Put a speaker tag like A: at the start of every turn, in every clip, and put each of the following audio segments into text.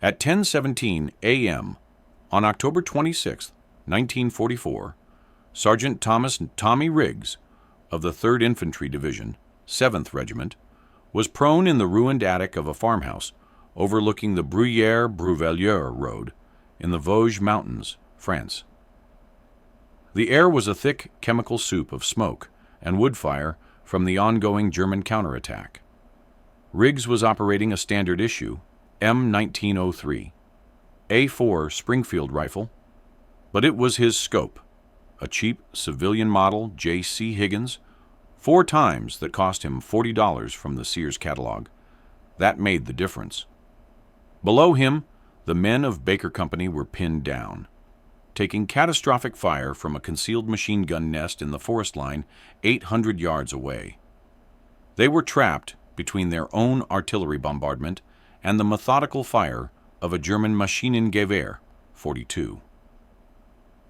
A: At 10:17 a.m. on October 26, 1944, Sergeant Thomas Tommy Riggs of the 3rd Infantry Division, 7th Regiment, was prone in the ruined attic of a farmhouse overlooking the Bruyères-Brouvelliers road in the Vosges Mountains, France. The air was a thick chemical soup of smoke and wood fire from the ongoing German counterattack. Riggs was operating a standard issue M1903, A4 Springfield rifle, but it was his scope, a cheap civilian model J.C. Higgins, 4 times that cost him $40 from the Sears catalog. That made the difference. Below him, the men of Baker Company were pinned down, taking catastrophic fire from a concealed machine gun nest in the forest line 800 yards away. They were trapped between their own artillery bombardment and the methodical fire of a German Maschinengewehr 42.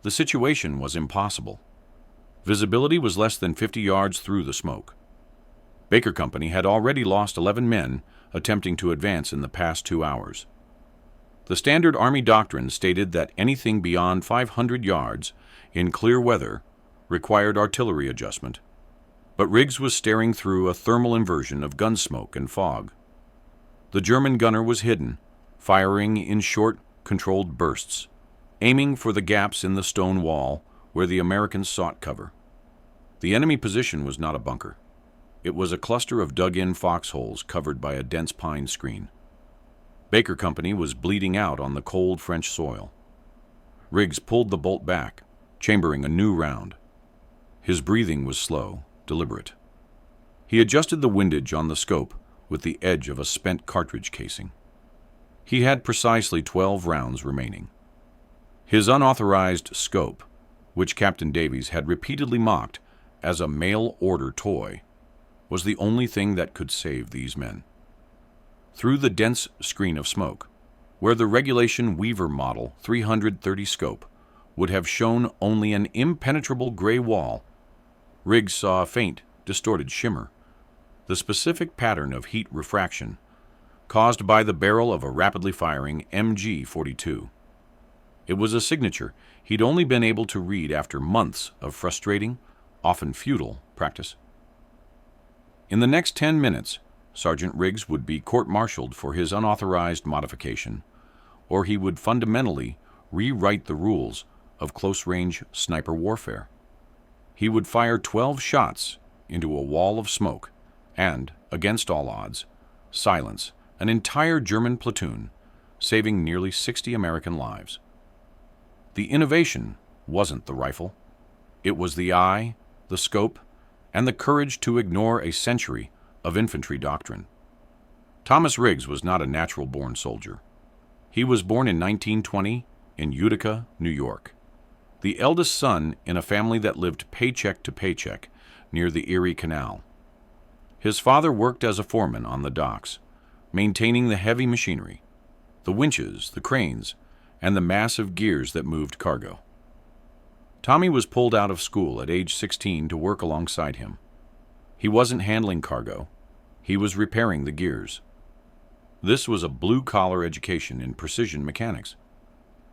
A: The situation was impossible. Visibility was less than 50 yards through the smoke. Baker Company had already lost 11 men attempting to advance in the past 2 hours. The standard Army doctrine stated that anything beyond 500 yards in clear weather required artillery adjustment, but Riggs was staring through a thermal inversion of gun smoke and fog. The German gunner was hidden, firing in short, controlled bursts, aiming for the gaps in the stone wall where the Americans sought cover. The enemy position was not a bunker. It was a cluster of dug-in foxholes covered by a dense pine screen. Baker Company was bleeding out on the cold French soil. Riggs pulled the bolt back, chambering a new round. His breathing was slow, deliberate. He adjusted the windage on the scope with the edge of a spent cartridge casing. He had precisely 12 rounds remaining. His unauthorized scope, which Captain Davies had repeatedly mocked as a mail-order toy, was the only thing that could save these men. Through the dense screen of smoke, where the regulation Weaver Model 330 scope would have shown only an impenetrable gray wall, Riggs saw a faint, distorted shimmer, the specific pattern of heat refraction caused by the barrel of a rapidly firing MG-42. It was a signature he'd only been able to read after months of frustrating, often futile, practice. In the next 10 minutes, Sergeant Riggs would be court-martialed for his unauthorized modification, or he would fundamentally rewrite the rules of close-range sniper warfare. He would fire 12 shots into a wall of smoke and, against all odds, silence an entire German platoon, saving nearly 60 American lives. The innovation wasn't the rifle. It was the eye, the scope, and the courage to ignore a century of infantry doctrine. Thomas Riggs was not a natural-born soldier. He was born in 1920 in Utica, New York, the eldest son in a family that lived paycheck to paycheck near the Erie Canal. His father worked as a foreman on the docks, maintaining the heavy machinery, the winches, the cranes, and the massive gears that moved cargo. Tommy was pulled out of school at age 16 to work alongside him. He wasn't handling cargo. He was repairing the gears. This was a blue-collar education in precision mechanics.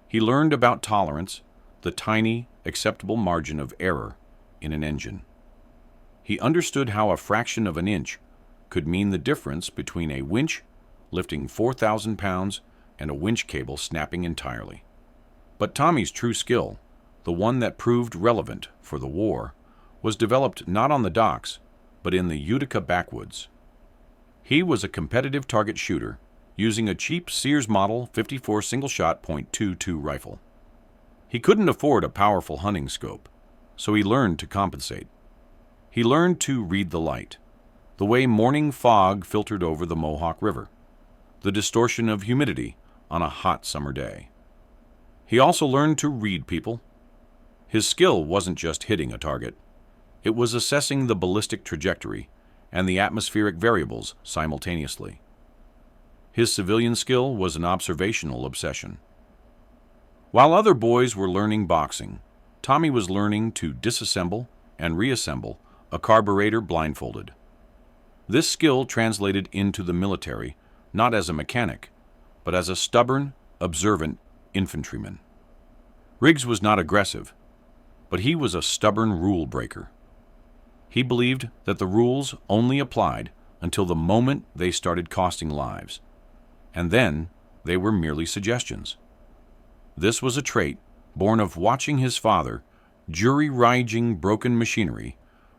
A: He learned about tolerance, the tiny, acceptable margin of error in an engine. He understood how a fraction of an inch could mean the difference between a winch lifting 4,000 pounds and a winch cable snapping entirely. But Tommy's true skill, the one that proved relevant for the war, was developed not on the docks, but in the Utica backwoods. He was a competitive target shooter using a cheap Sears Model 54 single-shot .22 rifle. He couldn't afford a powerful hunting scope, so he learned to compensate. He learned to read the light, the way morning fog filtered over the Mohawk River, the distortion of humidity on a hot summer day. He also learned to read people. His skill wasn't just hitting a target. It was assessing the ballistic trajectory and the atmospheric variables simultaneously. His civilian skill was an observational obsession. While other boys were learning boxing, Tommy was learning to disassemble and reassemble a carburetor blindfolded. This skill translated into the military not as a mechanic, but as a stubborn, observant infantryman. Riggs was not aggressive, but he was a stubborn rule breaker. He believed that the rules only applied until the moment they started costing lives, and then they were merely suggestions. This was a trait born of watching his father jury-riging broken machinery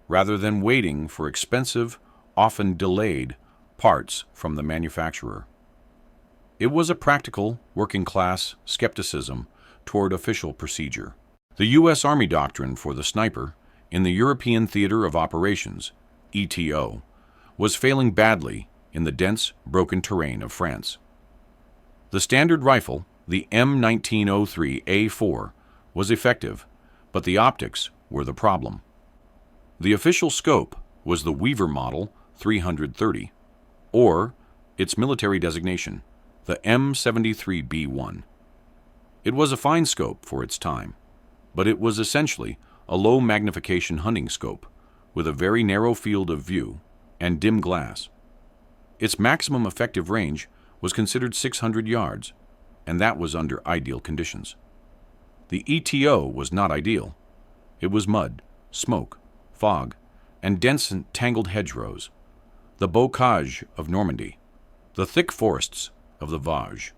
A: rather than waiting for expensive, often delayed, parts from the manufacturer. It was a practical, working-class skepticism toward official procedure. The U.S. Army doctrine for the sniper in the European Theater of Operations, ETO, was failing badly in the dense, broken terrain of France. The standard rifle, the M1903A4, was effective, but the optics were the problem. The official scope was the Weaver Model 330, or its military designation, the M73B1. It was a fine scope for its time, but it was essentially a low magnification hunting scope with a very narrow field of view and dim glass. Its maximum effective range was considered 600 yards, and that was under ideal conditions. The ETO was not ideal. It was mud, smoke, fog, and dense and tangled hedgerows, the bocage of Normandy, the thick forests of the Vosges.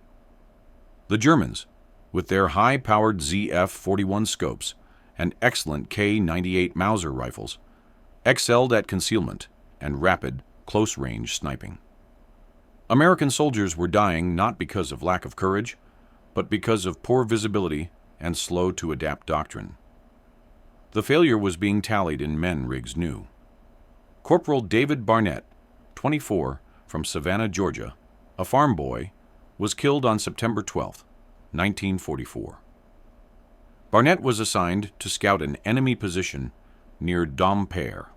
A: The Germans, with their high-powered ZF-41 scopes and excellent K-98 Mauser rifles, excelled at concealment and rapid, close-range sniping. American soldiers were dying not because of lack of courage, but because of poor visibility and slow-to-adapt doctrine. The failure was being tallied in men Riggs knew. Corporal David Barnett, 24, from Savannah, Georgia, a farm boy, was killed on September 12, 1944. Barnett was assigned to scout an enemy position near Dompierre.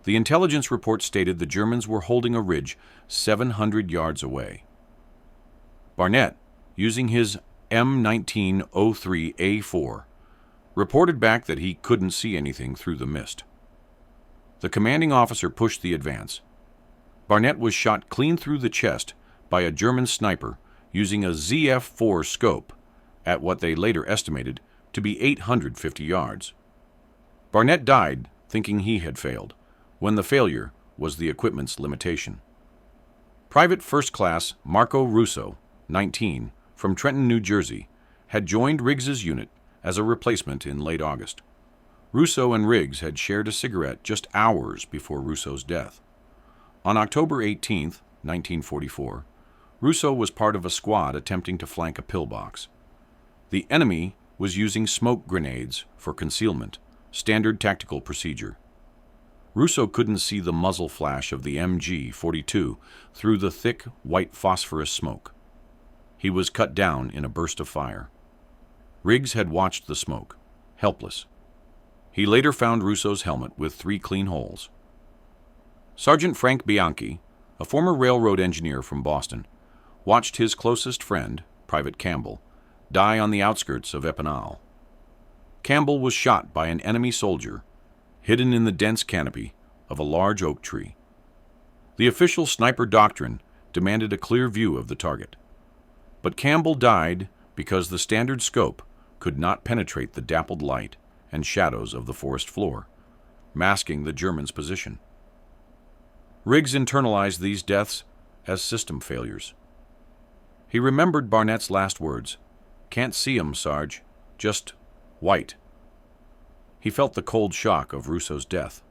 A: The intelligence report stated the Germans were holding a ridge 700 yards away. Barnett, using his M1903A4, reported back that he couldn't see anything through the mist. The commanding officer pushed the advance. Barnett was shot clean through the chest by a German sniper using a ZF-4 scope at what they later estimated to be 850 yards. Barnett died thinking he had failed, when the failure was the equipment's limitation. Private First Class Marco Russo, 19, from Trenton, New Jersey, had joined Riggs's unit as a replacement in late August. Russo and Riggs had shared a cigarette just hours before Russo's death. On October 18, 1944, Russo was part of a squad attempting to flank a pillbox. The enemy was using smoke grenades for concealment, standard tactical procedure. Russo couldn't see the muzzle flash of the MG-42 through the thick, white phosphorus smoke. He was cut down in a burst of fire. Riggs had watched the smoke, helpless. He later found Russo's helmet with 3 clean holes. Sergeant Frank Bianchi, a former railroad engineer from Boston, watched his closest friend, Private Campbell, die on the outskirts of Epinal. Campbell was shot by an enemy soldier, hidden in the dense canopy of a large oak tree. The official sniper doctrine demanded a clear view of the target. But Campbell died because the standard scope could not penetrate the dappled light and shadows of the forest floor, masking the Germans' position. Riggs internalized these deaths as system failures. He remembered Barnett's last words, "Can't see 'em, Sarge, just white." He felt the cold shock of Russo's death.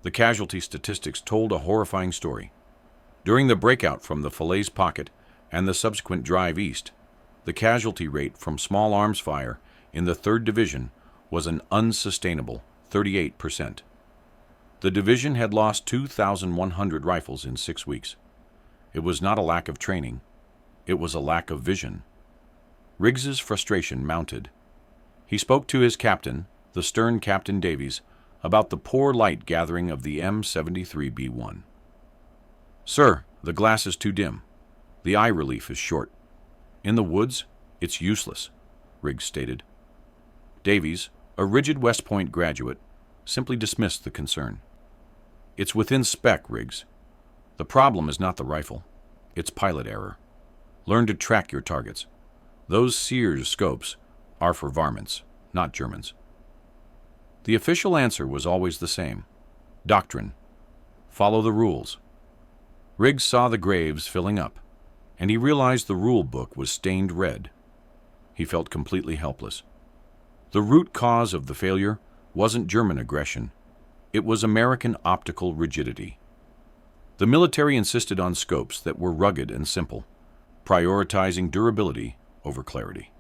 A: The casualty statistics told a horrifying story. During the breakout from the Falaise Pocket and the subsequent drive east, the casualty rate from small arms fire in the 3rd Division was an unsustainable 38%. The division had lost 2,100 rifles in 6 weeks. It was not a lack of training. It was a lack of vision. Riggs's frustration mounted. He spoke to his captain, the stern Captain Davies, about the poor light gathering of the M73B1. "Sir, the glass is too dim. The eye relief is short. In the woods, it's useless," Riggs stated. Davies, a rigid West Point graduate, simply dismissed the concern. "It's within spec, Riggs. The problem is not the rifle. It's pilot error." Learn to track your targets. Those Sears scopes are for varmints, not Germans. The official answer was always the same. Doctrine. Follow the rules. Riggs saw the graves filling up, and he realized the rule book was stained red. He felt completely helpless. The root cause of the failure wasn't German aggression. It was American optical rigidity. The military insisted on scopes that were rugged and simple, prioritizing durability over clarity.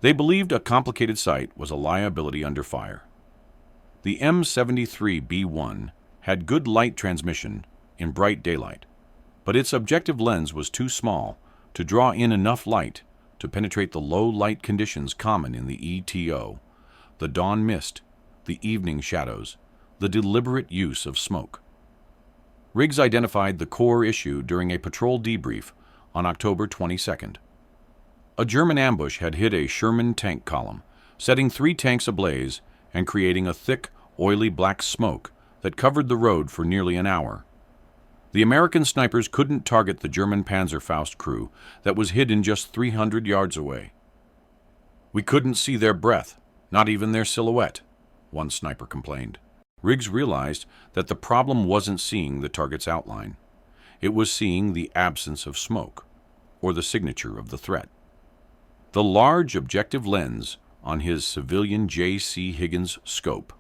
A: They believed a complicated sight was a liability under fire. The M73B1 had good light transmission in bright daylight, but its objective lens was too small to draw in enough light to penetrate the low light conditions common in the ETO, the dawn mist, the evening shadows, the deliberate use of smoke. Riggs identified the core issue during a patrol debrief on October 22nd. A German ambush had hit a Sherman tank column, setting 3 tanks ablaze and creating a thick, oily black smoke that covered the road for nearly an hour. The American snipers couldn't target the German Panzerfaust crew that was hidden just 300 yards away. "We couldn't see their breath, not even their silhouette," one sniper complained. Riggs realized that the problem wasn't seeing the target's outline. It was seeing the absence of smoke, or the signature of the threat. The large objective lens on his civilian J.C. Higgins scope,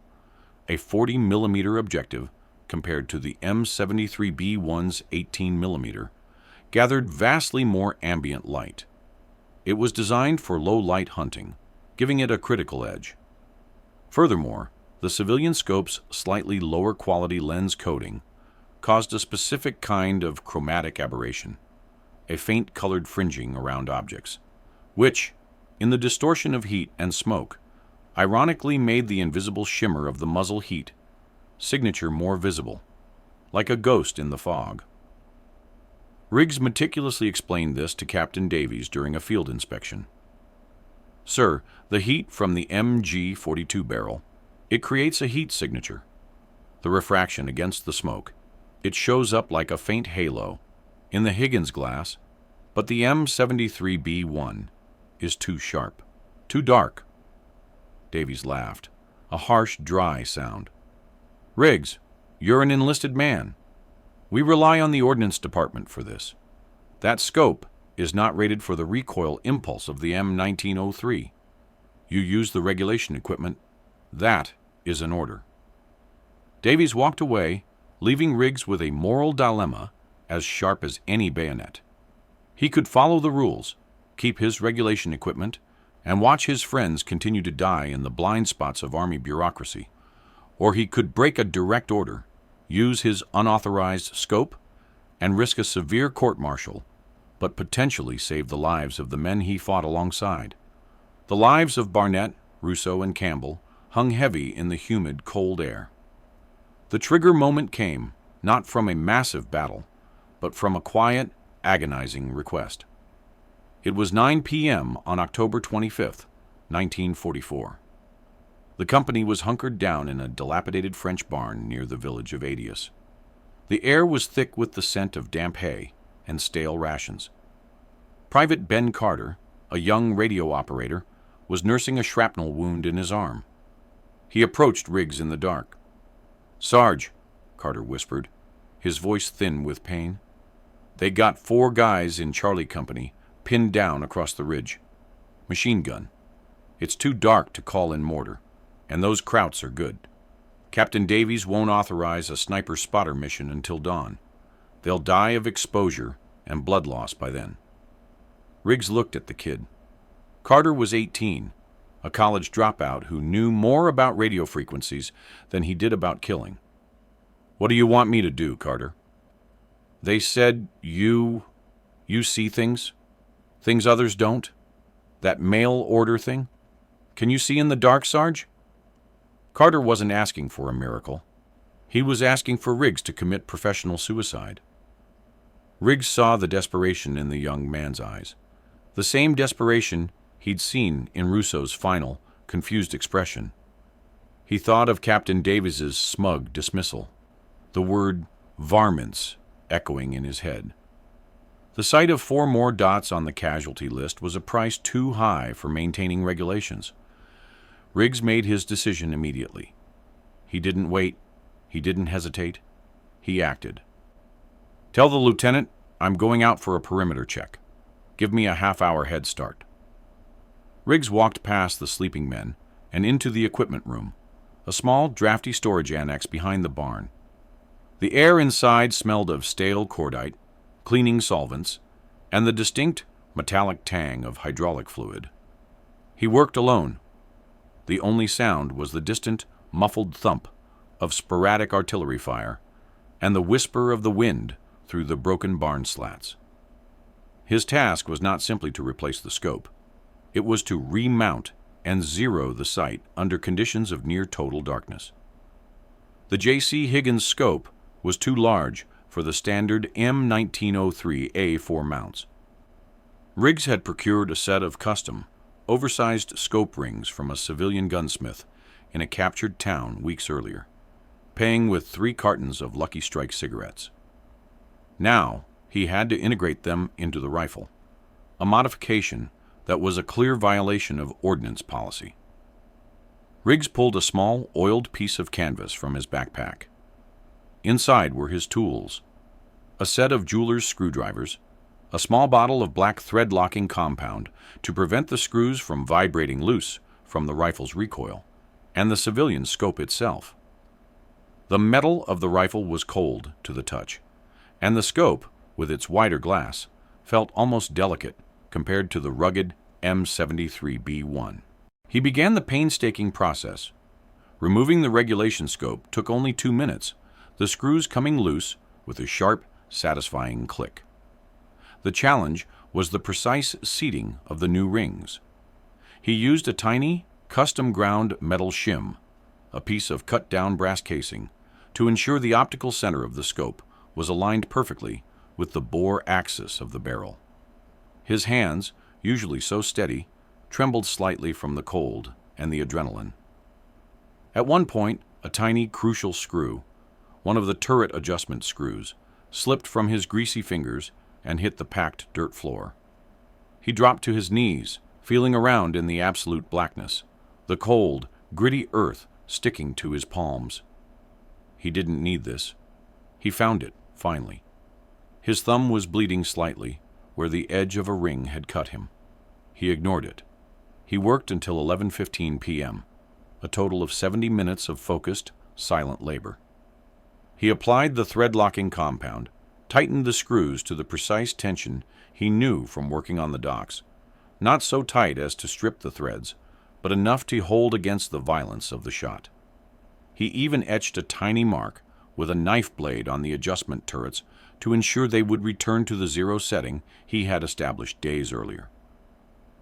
A: a 40mm objective compared to the M73B1's 18mm, gathered vastly more ambient light. It was designed for low-light hunting, giving it a critical edge. Furthermore, the civilian scope's slightly lower-quality lens coating caused a specific kind of chromatic aberration, a faint colored fringing around objects, which, in the distortion of heat and smoke, ironically made the invisible shimmer of the muzzle heat signature more visible, like a ghost in the fog. Riggs meticulously explained this to Captain Davies during a field inspection. "Sir, the heat from the MG42 barrel, it creates a heat signature. The refraction against the smoke, it shows up like a faint halo in the Higgins glass, but the M73B1 is too sharp, too dark." Davies laughed, a harsh, dry sound. "Riggs, you're an enlisted man. We rely on the Ordnance Department for this. That scope is not rated for the recoil impulse of the M1903. You use the regulation equipment. That is an order." Davies walked away, leaving Riggs with a moral dilemma as sharp as any bayonet. He could follow the rules, keep his regulation equipment, and watch his friends continue to die in the blind spots of Army bureaucracy, or he could break a direct order, use his unauthorized scope, and risk a severe court-martial, but potentially save the lives of the men he fought alongside. The lives of Barnett, Russo, and Campbell hung heavy in the humid, cold air. The trigger moment came, not from a massive battle, but from a quiet, agonizing request. It was 9 p.m. on October 25th, 1944. The company was hunkered down in a dilapidated French barn near the village of Adius. The air was thick with the scent of damp hay and stale rations. Private Ben Carter, a young radio operator, was nursing a shrapnel wound in his arm. He approached Riggs in the dark. "Sarge," Carter whispered, his voice thin with pain, "they got 4 guys in Charlie Company pinned down across the ridge. Machine gun. It's too dark to call in mortar, and those Krauts are good. Captain Davies won't authorize a sniper spotter mission until dawn. They'll die of exposure and blood loss by then." Riggs looked at the kid. Carter was 18, a college dropout who knew more about radio frequencies than he did about killing. "What do you want me to do, Carter?" "They said you see things others don't? That mail order thing? Can you see in the dark, Sarge?" Carter wasn't asking for a miracle. He was asking for Riggs to commit professional suicide. Riggs saw the desperation in the young man's eyes, the same desperation he'd seen in Russo's final, confused expression. He thought of Captain Davies's smug dismissal, the word varmints echoing in his head. The sight of 4 more dots on the casualty list was a price too high for maintaining regulations. Riggs made his decision immediately. He didn't wait. He didn't hesitate. He acted. "Tell the lieutenant I'm going out for a perimeter check. Give me a half-hour head start." Riggs walked past the sleeping men and into the equipment room, a small, drafty storage annex behind the barn. The air inside smelled of stale cordite, cleaning solvents, and the distinct metallic tang of hydraulic fluid. He worked alone. The only sound was the distant, muffled thump of sporadic artillery fire and the whisper of the wind through the broken barn slats. His task was not simply to replace the scope. It was to remount and zero the sight under conditions of near-total darkness. The J.C. Higgins scope was too large for the standard M1903A4 mounts. Riggs had procured a set of custom, oversized scope rings from a civilian gunsmith in a captured town weeks earlier, paying with 3 cartons of Lucky Strike cigarettes. Now he had to integrate them into the rifle, a modification that was a clear violation of ordnance policy. Riggs pulled a small, oiled piece of canvas from his backpack. Inside were his tools, a set of jeweler's screwdrivers, a small bottle of black thread-locking compound to prevent the screws from vibrating loose from the rifle's recoil, and the civilian scope itself. The metal of the rifle was cold to the touch, and the scope, with its wider glass, felt almost delicate compared to the rugged M73B1. He began the painstaking process. Removing the regulation scope took only 2 minutes, the screws coming loose with a sharp, satisfying click. The challenge was the precise seating of the new rings. He used a tiny, custom-ground metal shim, a piece of cut-down brass casing, to ensure the optical center of the scope was aligned perfectly with the bore axis of the barrel. His hands, usually so steady, trembled slightly from the cold and the adrenaline. At one point, a tiny, crucial screw, one of the turret adjustment screws, slipped from his greasy fingers and hit the packed dirt floor. He dropped to his knees, feeling around in the absolute blackness, the cold, gritty earth sticking to his palms. He didn't need this. He found it, finally. His thumb was bleeding slightly, where the edge of a ring had cut him. He ignored it. He worked until 11:15 p.m., a total of 70 minutes of focused, silent labor. He applied the thread-locking compound, tightened the screws to the precise tension he knew from working on the docks, not so tight as to strip the threads, but enough to hold against the violence of the shot. He even etched a tiny mark with a knife blade on the adjustment turrets to ensure they would return to the 0 setting he had established days earlier.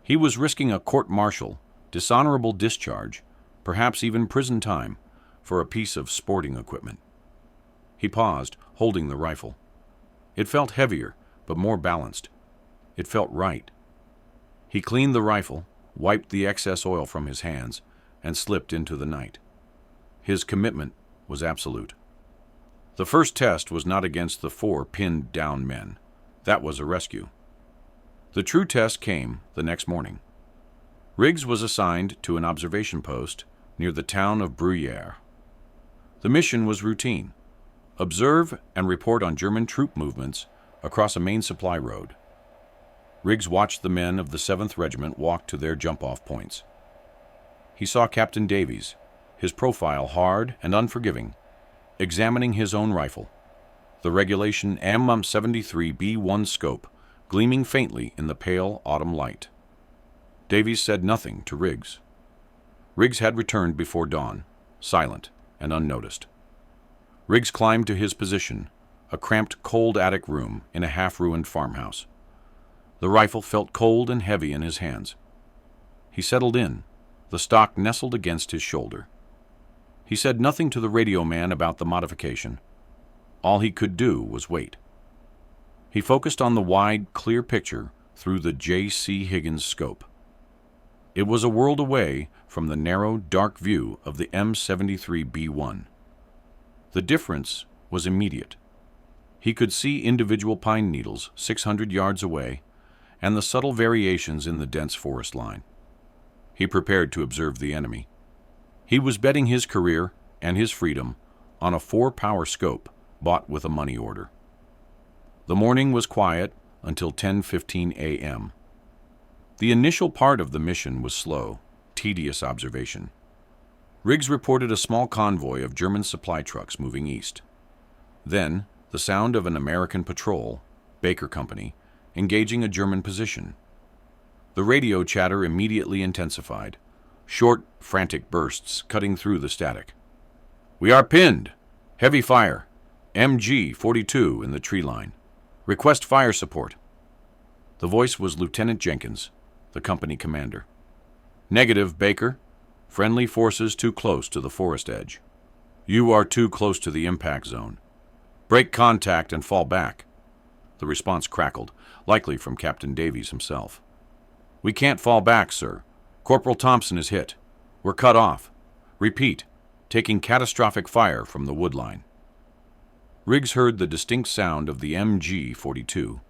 A: He was risking a court-martial, dishonorable discharge, perhaps even prison time, for a piece of sporting equipment. He paused, holding the rifle. It felt heavier, but more balanced. It felt right. He cleaned the rifle, wiped the excess oil from his hands, and slipped into the night. His commitment was absolute. The first test was not against the 4 pinned-down men. That was a rescue. The true test came the next morning. Riggs was assigned to an observation post near the town of Bruyères. The mission was routine. Observe and report on German troop movements across a main supply road. Riggs watched the men of the 7th Regiment walk to their jump-off points. He saw Captain Davies, his profile hard and unforgiving, examining his own rifle, the regulation M73B1 scope gleaming faintly in the pale autumn light. Davies said nothing to Riggs. Riggs had returned before dawn, silent and unnoticed. Riggs climbed to his position, a cramped, cold attic room in a half-ruined farmhouse. The rifle felt cold and heavy in his hands. He settled in, the stock nestled against his shoulder. He said nothing to the radio man about the modification. All he could do was wait. He focused on the wide, clear picture through the J.C. Higgins scope. It was a world away from the narrow, dark view of the M73B1. The difference was immediate. He could see individual pine needles 600 yards away and the subtle variations in the dense forest line. He prepared to observe the enemy. He was betting his career and his freedom on a 4-power scope bought with a money order. The morning was quiet until 10:15 a.m. The initial part of the mission was slow, tedious observation. Riggs reported a small convoy of German supply trucks moving east. Then, the sound of an American patrol, Baker Company, engaging a German position. The radio chatter immediately intensified, short, frantic bursts cutting through the static. "We are pinned! Heavy fire! MG 42 in the tree line. Request fire support." The voice was Lieutenant Jenkins, the company commander. "Negative, Baker. Friendly forces too close to the forest edge. You are too close to the impact zone. Break contact and fall back." The response crackled, likely from Captain Davies himself. "We can't fall back, sir. Corporal Thompson is hit. We're cut off. Repeat, taking catastrophic fire from the wood line." Riggs heard the distinct sound of the MG 42,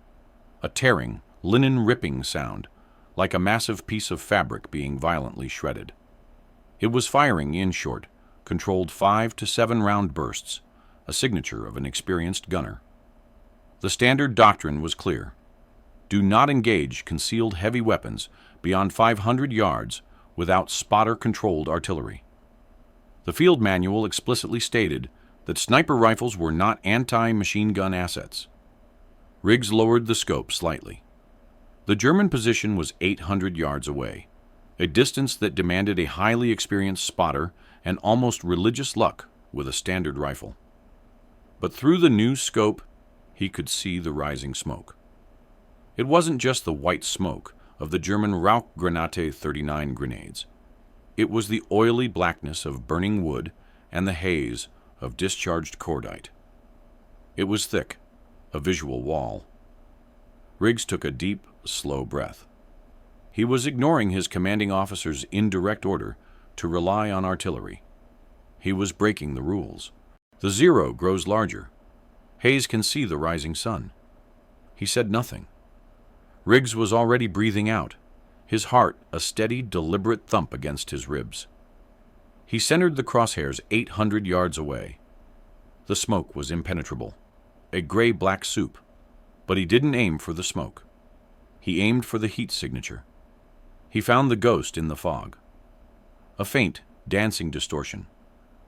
A: a tearing, linen-ripping sound, like a massive piece of fabric being violently shredded. It was firing in short, controlled 5 to 7 round bursts, a signature of an experienced gunner. The standard doctrine was clear. Do not engage concealed heavy weapons beyond 500 yards without spotter-controlled artillery. The field manual explicitly stated that sniper rifles were not anti-machine gun assets. Riggs lowered the scope slightly. The German position was 800 yards away, a distance that demanded a highly experienced spotter and almost religious luck with a standard rifle. But through the new scope, he could see the rising smoke. It wasn't just the white smoke of the German Rauchgranate 39 grenades. It was the oily blackness of burning wood and the haze of discharged cordite. It was thick, a visual wall. Riggs took a deep, slow breath. He was ignoring his commanding officer's indirect order to rely on artillery. He was breaking the rules. The zero grows larger. Hayes can see the rising sun. He said nothing. Riggs was already breathing out, his heart a steady, deliberate thump against his ribs. He centered the crosshairs 800 yards away. The smoke was impenetrable, a gray-black soup, but he didn't aim for the smoke. He aimed for the heat signature. He found the ghost in the fog. A faint, dancing distortion,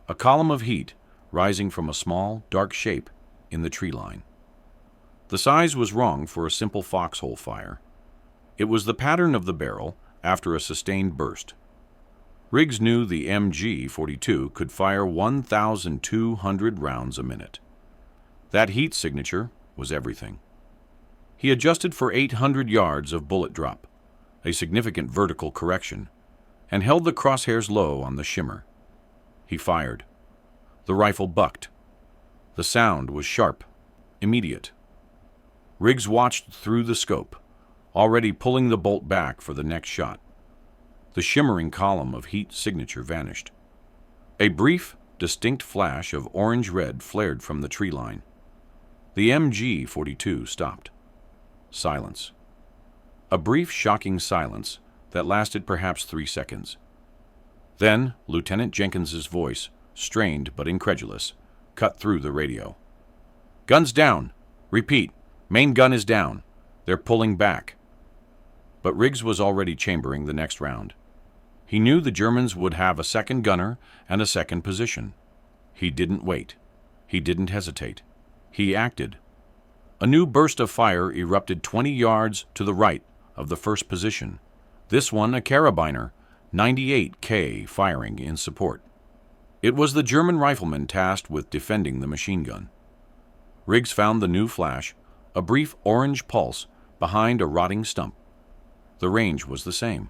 A: a column of heat rising from a small, dark shape in the tree line. The size was wrong for a simple foxhole fire. It was the pattern of the barrel after a sustained burst. Riggs knew the MG 42 could fire 1,200 rounds a minute. That heat signature was everything. He adjusted for 800 yards of bullet drop, a significant vertical correction, and held the crosshairs low on the shimmer. He fired. The rifle bucked. The sound was sharp, immediate. Riggs watched through the scope, already pulling the bolt back for the next shot. The shimmering column of heat signature vanished. A brief, distinct flash of orange-red flared from the tree line. The MG 42 stopped. Silence. A brief, shocking silence that lasted perhaps 3 seconds. Then Lieutenant Jenkins's voice, strained but incredulous, cut through the radio. "Guns down! Repeat, main gun is down. They're pulling back." But Riggs was already chambering the next round. He knew the Germans would have a second gunner and a second position. He didn't wait. He didn't hesitate. He acted. A new burst of fire erupted 20 yards to the right of the first position, this one a carabiner, 98K firing in support. It was the German rifleman tasked with defending the machine gun. Riggs found the new flash, a brief orange pulse behind a rotting stump. The range was the same.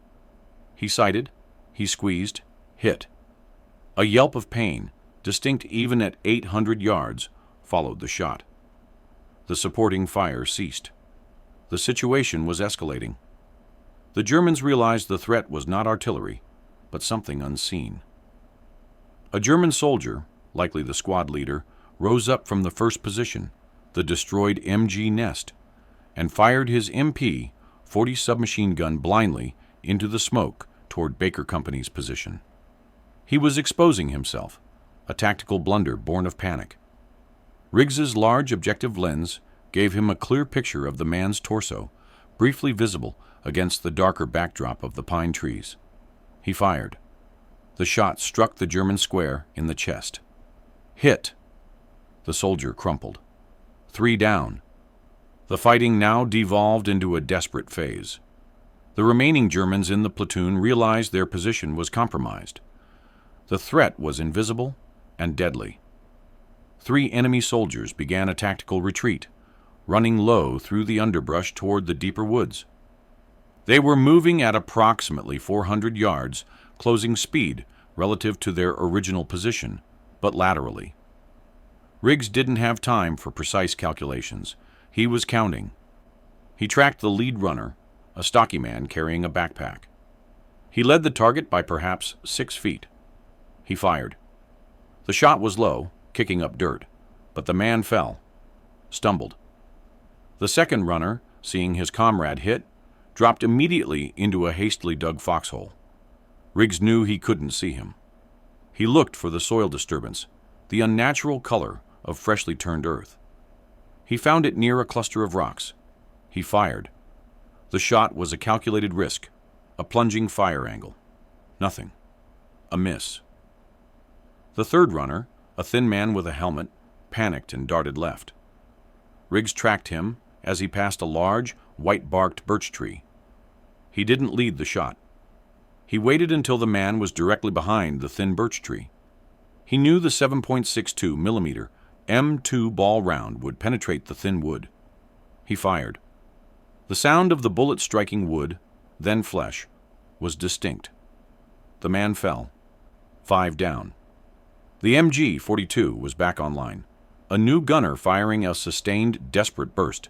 A: He sighted, he squeezed, hit. A yelp of pain, distinct even at 800 yards, followed the shot. The supporting fire ceased. The situation was escalating. The Germans realized the threat was not artillery, but something unseen. A German soldier, likely the squad leader, rose up from the first position, the destroyed MG nest, and fired his MP-40 submachine gun blindly into the smoke toward Baker Company's position. He was exposing himself, a tactical blunder born of panic. Riggs's large objective lens gave him a clear picture of the man's torso, briefly visible against the darker backdrop of the pine trees. He fired. The shot struck the German square in the chest. Hit! The soldier crumpled. 3 down. The fighting now devolved into a desperate phase. The remaining Germans in the platoon realized their position was compromised. The threat was invisible and deadly. 3 enemy soldiers began a tactical retreat, running low through the underbrush toward the deeper woods. They were moving at approximately 400 yards, closing speed relative to their original position, but laterally. Riggs didn't have time for precise calculations. He was counting. He tracked the lead runner, a stocky man carrying a backpack. He led the target by perhaps 6 feet. He fired. The shot was low, kicking up dirt, but the man fell, stumbled. The second runner, seeing his comrade hit, dropped immediately into a hastily dug foxhole. Riggs knew he couldn't see him. He looked for the soil disturbance, the unnatural color of freshly turned earth. He found it near a cluster of rocks. He fired. The shot was a calculated risk, a plunging fire angle. Nothing. A miss. The third runner, a thin man with a helmet, panicked and darted left. Riggs tracked him as he passed a large, white-barked birch tree. He didn't lead the shot. He waited until the man was directly behind the thin birch tree. He knew the 7.62 millimeter M2 ball round would penetrate the thin wood. He fired. The sound of the bullet striking wood, then flesh, was distinct. The man fell. 5 down. The MG-42 was back online, a new gunner firing a sustained, desperate burst,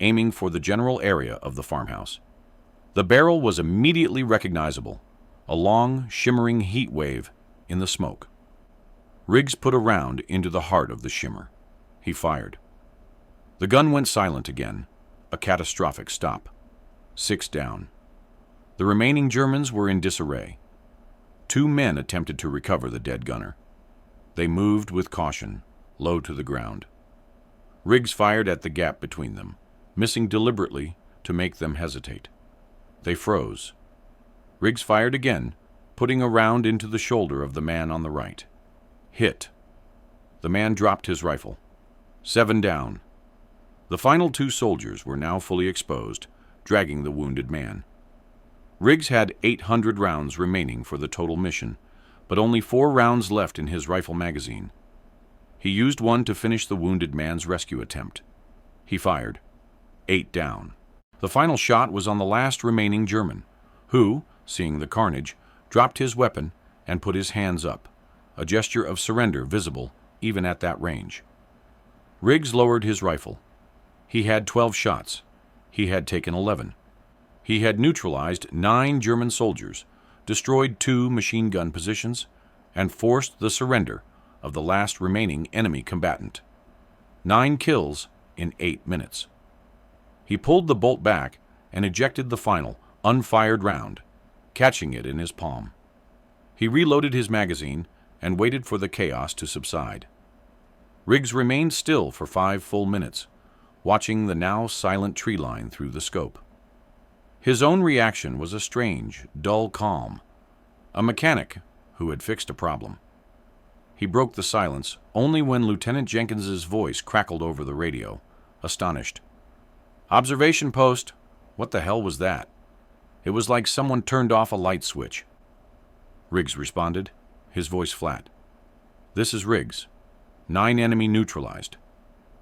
A: aiming for the general area of the farmhouse. The barrel was immediately recognizable, a long, shimmering heat wave in the smoke. Riggs put a round into the heart of the shimmer. He fired. The gun went silent again, a catastrophic stop. 6 down. The remaining Germans were in disarray. 2 men attempted to recover the dead gunner. They moved with caution, low to the ground. Riggs fired at the gap between them, missing deliberately to make them hesitate. They froze. Riggs fired again, putting a round into the shoulder of the man on the right. Hit. The man dropped his rifle. 7 down. The final 2 soldiers were now fully exposed, dragging the wounded man. Riggs had 800 rounds remaining for the total mission, but only 4 rounds left in his rifle magazine. He used one to finish the wounded man's rescue attempt. He fired. 8 down. The final shot was on the last remaining German, who, seeing the carnage, dropped his weapon and put his hands up, a gesture of surrender visible even at that range. Riggs lowered his rifle. He had 12 shots. He had taken 11. He had neutralized 9 German soldiers, destroyed 2 machine gun positions, and forced the surrender of the last remaining enemy combatant. 9 kills in 8 minutes. He pulled the bolt back and ejected the final, unfired round, catching it in his palm. He reloaded his magazine and waited for the chaos to subside. Riggs remained still for 5 full minutes, watching the now silent tree line through the scope. His own reaction was a strange, dull calm, a mechanic who had fixed a problem. He broke the silence only when Lieutenant Jenkins's voice crackled over the radio, astonished. "Observation post. What the hell was that?" It was like someone turned off a light switch. Riggs responded, his voice flat. "This is Riggs. 9 enemy neutralized.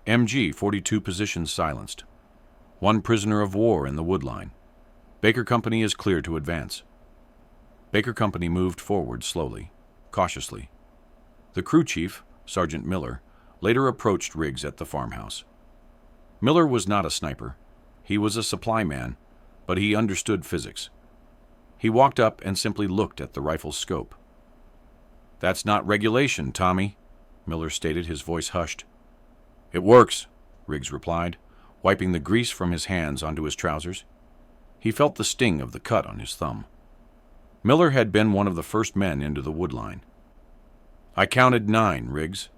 A: MG-42 positions silenced. 1 prisoner of war in the wood line. Baker Company is clear to advance." Baker Company moved forward slowly, cautiously. The crew chief, Sergeant Miller, later approached Riggs at the farmhouse. Miller was not a sniper. He was a supply man, but he understood physics. He walked up and simply looked at the rifle's scope. "That's not regulation, Tommy," Miller stated, his voice hushed. "It works," Riggs replied, wiping the grease from his hands onto his trousers. He felt the sting of the cut on his thumb. Miller had been one of the first men into the wood line. I counted 9, Riggs.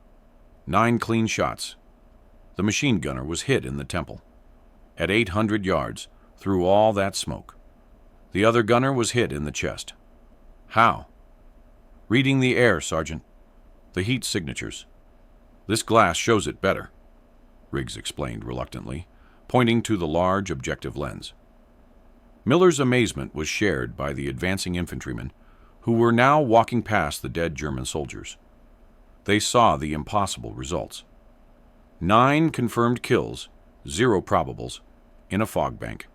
A: 9 clean shots. The machine gunner was hit in the temple. At 800 yards, through all that smoke. The other gunner was hit in the chest. How? Reading the air, Sergeant. The heat signatures. This glass shows it better, Riggs explained reluctantly, pointing to the large objective lens. Miller's amazement was shared by the advancing infantrymen, who were now walking past the dead German soldiers. They saw the impossible results. 9 confirmed kills, 0 probables, in a fog bank.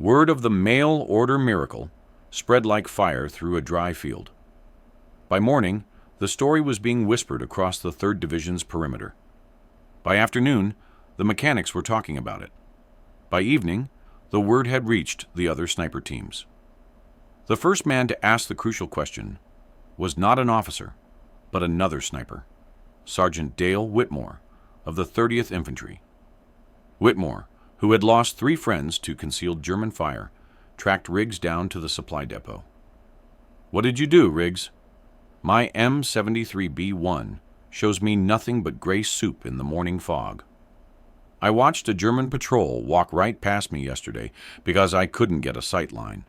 A: Word of the mail order miracle spread like fire through a dry field. By morning, the story was being whispered across the 3rd Division's perimeter. By afternoon, the mechanics were talking about it. By evening, the word had reached the other sniper teams. The first man to ask the crucial question was not an officer, but another sniper, Sergeant Dale Whitmore of the 30th Infantry. Whitmore, who had lost 3 friends to concealed German fire, tracked Riggs down to the supply depot. What did you do, Riggs? My M73B1 shows me nothing but gray soup in the morning fog. I watched a German patrol walk right past me yesterday because I couldn't get a sight line.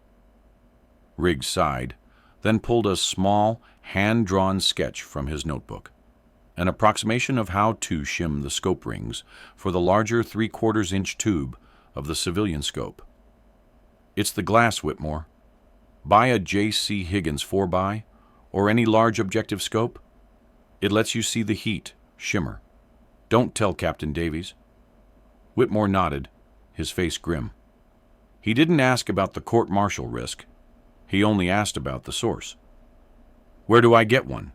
A: Riggs sighed, then pulled a small, hand-drawn sketch from his notebook, an approximation of how to shim the scope rings for the larger 3/4-inch tube of the civilian scope. It's the glass, Whitmore. Buy a J.C. Higgins 4x or any large objective scope. It lets you see the heat, shimmer. Don't tell Captain Davies. Whitmore nodded, his face grim. He didn't ask about the court-martial risk. He only asked about the source. Where do I get one?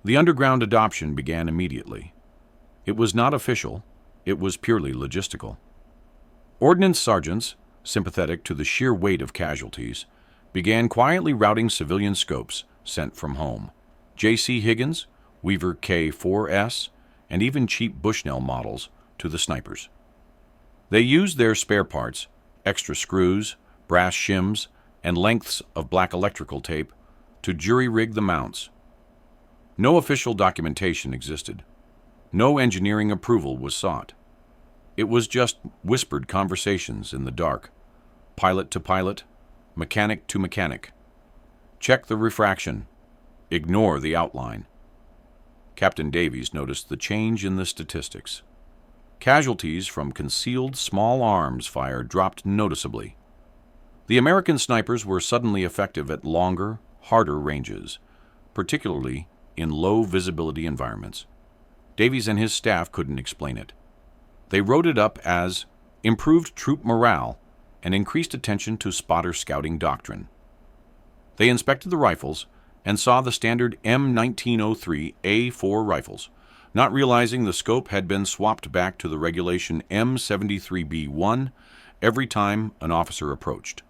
A: The underground adoption began immediately. It was not official. It was purely logistical. Ordnance sergeants, sympathetic to the sheer weight of casualties, began quietly routing civilian scopes sent from home. J.C. Higgins, Weaver K4S, and even cheap Bushnell models to the snipers. They used their spare parts, extra screws, brass shims, and lengths of black electrical tape to jury-rig the mounts. No official documentation existed. No engineering approval was sought. It was just whispered conversations in the dark, pilot to pilot, mechanic to mechanic. Check the refraction. Ignore the outline. Captain Davies noticed the change in the statistics. Casualties from concealed small arms fire dropped noticeably. The American snipers were suddenly effective at longer, harder ranges, particularly in low visibility environments. Davies and his staff couldn't explain it. They wrote it up as improved troop morale and increased attention to spotter scouting doctrine. They inspected the rifles and saw the standard M1903A4 rifles, not realizing the scope had been swapped back to the regulation M73B1 every time an officer approached.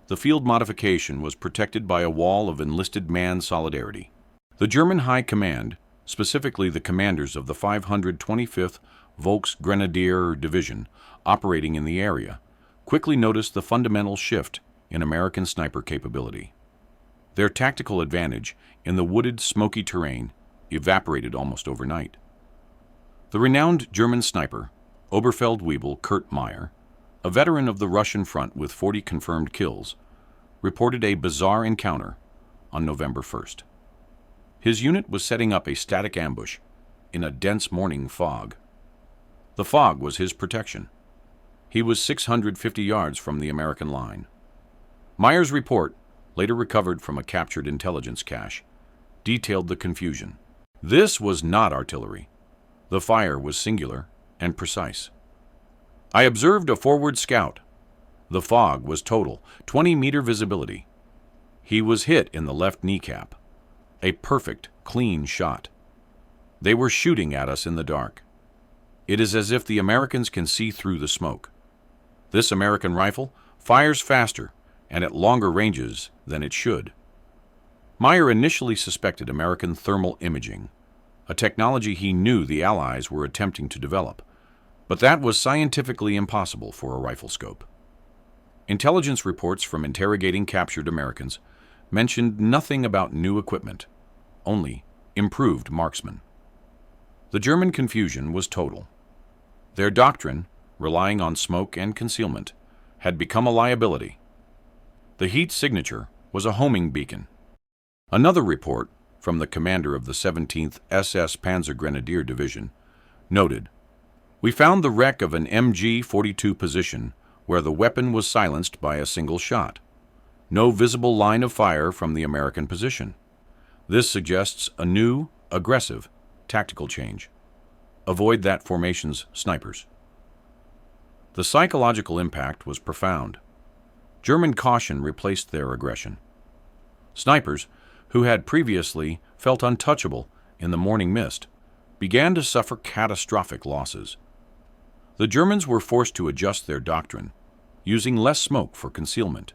A: The field modification was protected by a wall of enlisted man solidarity. The German High Command, specifically the commanders of the 525th Volksgrenadier Division operating in the area, quickly noticed the fundamental shift in American sniper capability. Their tactical advantage in the wooded, smoky terrain evaporated almost overnight. The renowned German sniper, Oberfeldwebel Kurt Meyer, a veteran of the Russian front with 40 confirmed kills, reported a bizarre encounter on November 1st. His unit was setting up a static ambush in a dense morning fog. The fog was his protection. He was 650 yards from the American line. Meyer's report, later recovered from a captured intelligence cache, detailed the confusion. This was not artillery. The fire was singular and precise. I observed a forward scout. The fog was total, 20-meter visibility. He was hit in the left kneecap. A perfect, clean shot. They were shooting at us in the dark. It is as if the Americans can see through the smoke. This American rifle fires faster and at longer ranges than it should. Meyer initially suspected American thermal imaging, a technology he knew the Allies were attempting to develop, But that was scientifically impossible for a rifle scope. Intelligence reports from interrogating captured Americans mentioned nothing about new equipment, only improved marksmen. The German confusion was total. Their doctrine, relying on smoke and concealment, had become a liability. The heat signature was a homing beacon. Another report from the commander of the 17th SS Panzer Grenadier Division noted, "We found the wreck of an MG-42 position where the weapon was silenced by a single shot. No visible line of fire from the American position. This suggests a new, aggressive, tactical change. Avoid that formation's snipers." The psychological impact was profound. German caution replaced their aggression. Snipers, who had previously felt untouchable in the morning mist, began to suffer catastrophic losses. The Germans were forced to adjust their doctrine, using less smoke for concealment,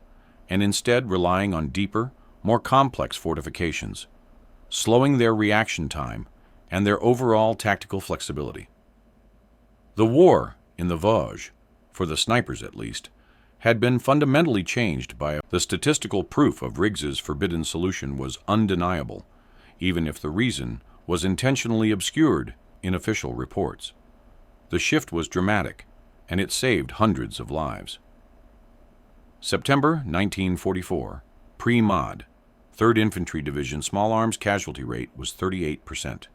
A: and instead relying on deeper, more complex fortifications, slowing their reaction time and their overall tactical flexibility. The war in the Vosges, for the snipers at least, had been fundamentally changed by the statistical proof of Riggs's forbidden solution was undeniable, even if the reason was intentionally obscured in official reports. The shift was dramatic, and it saved hundreds of lives. September 1944, pre-mod, 3rd Infantry Division small arms casualty rate was 38%.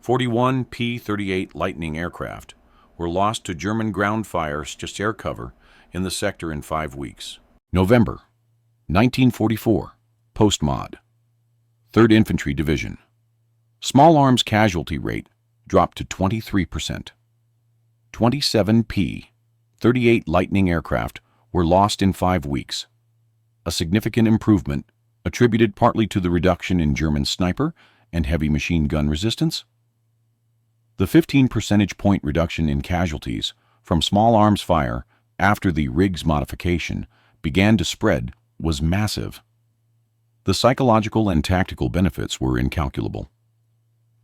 A: 41 P-38 Lightning aircraft were lost to German ground fire air cover in the sector in 5 weeks. November 1944, post-mod, 3rd Infantry Division. Small arms casualty rate dropped to 23%. 27 P-38 Lightning aircraft were lost in 5 weeks, a significant improvement attributed partly to the reduction in German sniper and heavy machine gun resistance. The 15 percentage point reduction in casualties from small arms fire after the Riggs modification began to spread was massive. The psychological and tactical benefits were incalculable.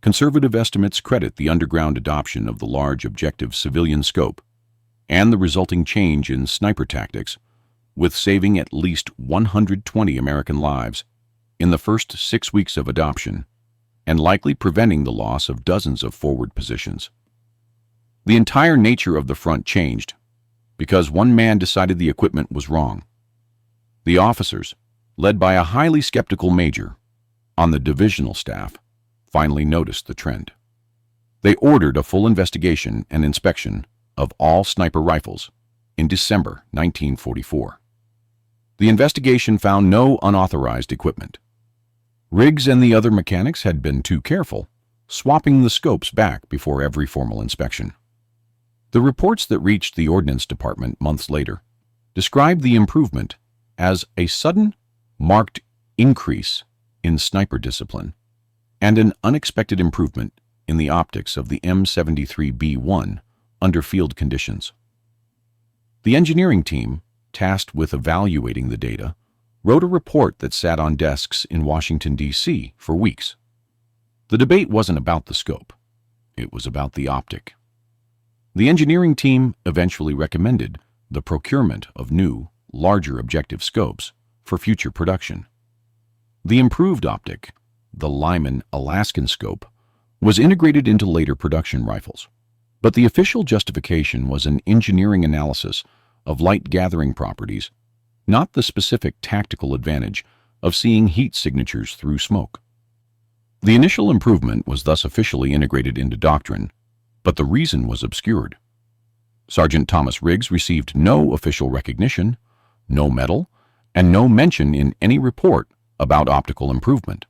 A: Conservative estimates credit the underground adoption of the large objective civilian scope and the resulting change in sniper tactics with saving at least 120 American lives in the first 6 weeks of adoption and likely preventing the loss of dozens of forward positions. The entire nature of the front changed because one man decided the equipment was wrong. The officers, led by a highly skeptical major on the divisional staff, finally noticed the trend. They ordered a full investigation and inspection of all sniper rifles in December 1944. The investigation found no unauthorized equipment. Riggs and the other mechanics had been too careful, swapping the scopes back before every formal inspection. The reports that reached the Ordnance Department months later described the improvement as a sudden, marked increase in sniper discipline and an unexpected improvement in the optics of the M73B1 under field conditions. The engineering team, tasked with evaluating the data, wrote a report that sat on desks in Washington, D.C. for weeks. The debate wasn't about the scope. It was about the optic. The engineering team eventually recommended the procurement of new, larger objective scopes for future production. The improved optic, the Lyman Alaskan scope, was integrated into later production rifles. But the official justification was an engineering analysis of light gathering properties, not the specific tactical advantage of seeing heat signatures through smoke. The initial improvement was thus officially integrated into doctrine, but the reason was obscured. Sergeant Thomas Riggs received no official recognition, no medal, and no mention in any report about optical improvement.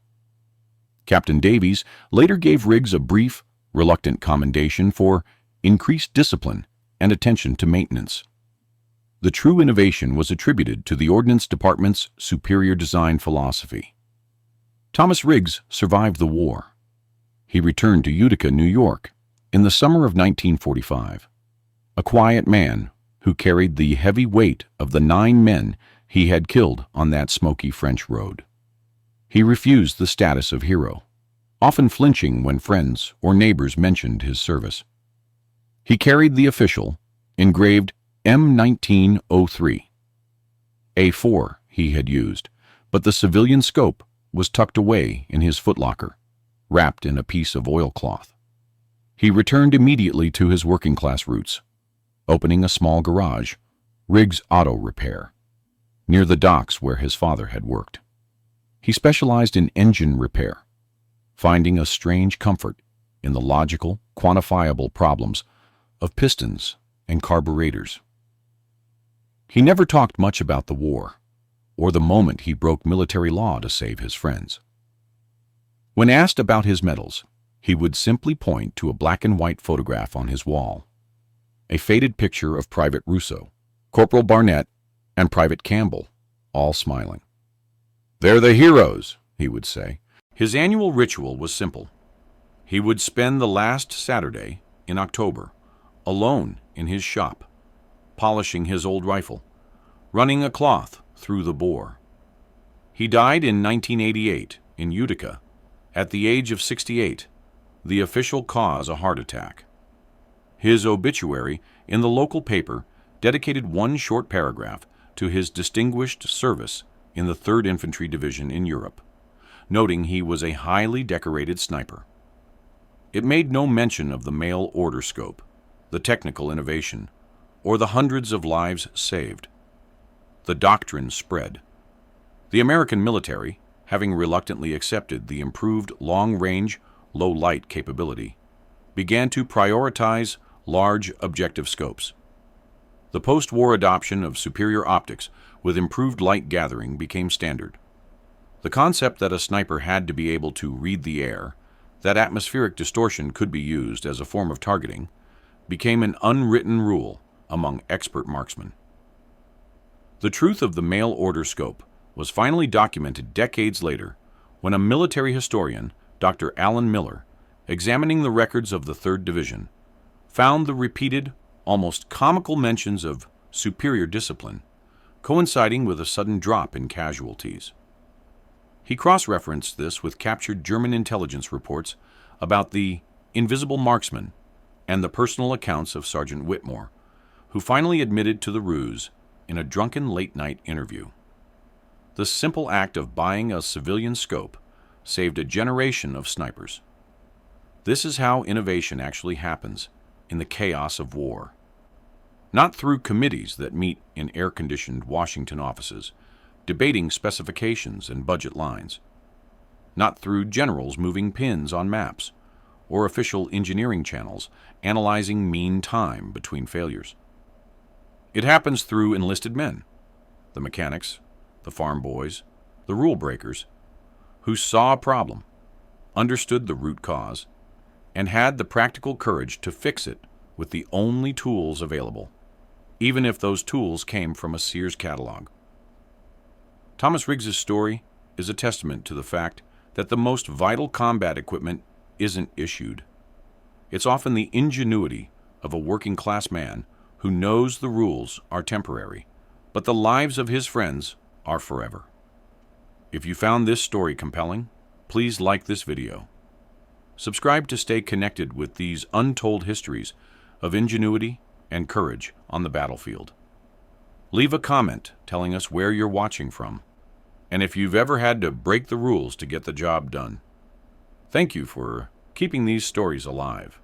A: Captain Davies later gave Riggs a brief, reluctant commendation for increased discipline and attention to maintenance. The true innovation was attributed to the Ordnance Department's superior design philosophy. Thomas Riggs survived the war. He returned to Utica, New York, in the summer of 1945, a quiet man who carried the heavy weight of the 9 men he had killed on that smoky French road. He refused the status of hero, often flinching when friends or neighbors mentioned his service. He carried the official, engraved M1903. A4 he had used, but the civilian scope was tucked away in his footlocker, wrapped in a piece of oilcloth. He returned immediately to his working-class roots, opening a small garage, Riggs Auto Repair, near the docks where his father had worked. He specialized in engine repair, finding a strange comfort in the logical, quantifiable problems of pistons and carburetors. He never talked much about the war, or the moment he broke military law to save his friends. When asked about his medals, he would simply point to a black and white photograph on his wall, a faded picture of Private Russo, Corporal Barnett, and Private Campbell, all smiling. "They're the heroes," he would say. His annual ritual was simple. He would spend the last Saturday in October alone in his shop, polishing his old rifle, running a cloth through the bore. He died in 1988 in Utica at the age of 68, the official cause a heart attack. His obituary in the local paper dedicated one short paragraph to his distinguished service in the 3rd Infantry Division in Europe, noting he was a highly decorated sniper. It made no mention of the mail order scope, the technical innovation, or the hundreds of lives saved. The doctrine spread. The American military, having reluctantly accepted the improved long-range, low-light capability, began to prioritize large objective scopes. The post-war adoption of superior optics with improved light gathering became standard. The concept that a sniper had to be able to read the air, that atmospheric distortion could be used as a form of targeting, became an unwritten rule among expert marksmen. The truth of the mail order scope was finally documented decades later when a military historian, Dr. Alan Miller, examining the records of the 3rd Division, found the repeated, almost comical mentions of superior discipline coinciding with a sudden drop in casualties. He cross-referenced this with captured German intelligence reports about the invisible marksman and the personal accounts of Sergeant Whitmore, who finally admitted to the ruse in a drunken late-night interview. The simple act of buying a civilian scope saved a generation of snipers. This is how innovation actually happens in the chaos of war. Not through committees that meet in air-conditioned Washington offices, debating specifications and budget lines. Not through generals moving pins on maps, or official engineering channels analyzing mean time between failures. It happens through enlisted men, the mechanics, the farm boys, the rule breakers, who saw a problem, understood the root cause, and had the practical courage to fix it with the only tools available, even if those tools came from a Sears catalog. Thomas Riggs's story is a testament to the fact that the most vital combat equipment isn't issued. It's often the ingenuity of a working-class man who knows the rules are temporary, but the lives of his friends are forever. If you found this story compelling, please like this video. Subscribe to stay connected with these untold histories of ingenuity and courage on the battlefield. Leave a comment telling us where you're watching from, and if you've ever had to break the rules to get the job done. Thank you for keeping these stories alive.